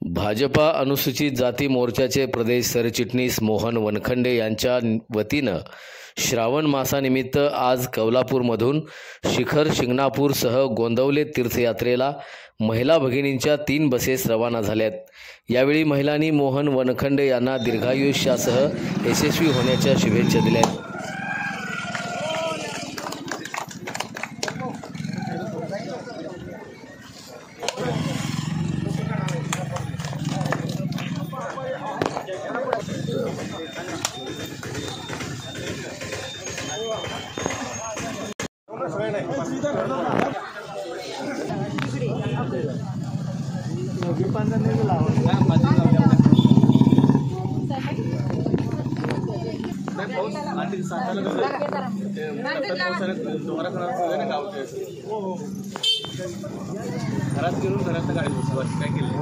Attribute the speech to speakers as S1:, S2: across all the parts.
S1: भाजपा अनुसूचित जाती मोर्चाचे प्रदेश सरचिटणीस मोहन वनखंडे यांच्या वतीनं श्रावण मासानिमित्त आज कौलापूरमधून शिखर शिंगणापूरसह गोंदवले तीर्थयात्रेला महिला भगिनींच्या 3 बसेस रवाना झाल्यात। यावेळी महिलांनी मोहन वनखंडे यांना दीर्घायुष्यासह यशस्वी होण्याच्या शुभेच्छा दिल्यात।
S2: घरात गेलो घरात गाडी बसवायची काय केलं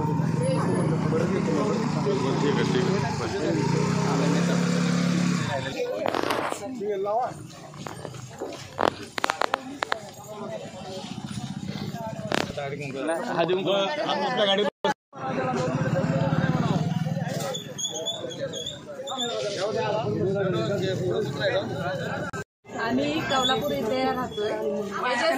S2: आपल्या गाडी
S3: आम्ही कौलापूर इथे राहतोय। हे जे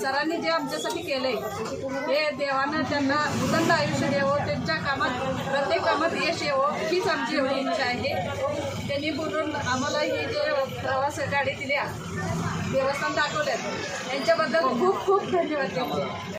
S3: सरांनी जे आमच्यासाठी केले हे देवानं त्यांना उदंड आयुष्य द्यावं, त्यांच्या कामात प्रत्येक कामात यश यावं हीच आमची एवढी इच्छा आहे। त्यांनी बोलून आम्हाला ही जे प्रवास गाडी दिल्या, देवस्थान दाखवल्यात, यांच्याबद्दल खूप खूप धन्यवाद देतो।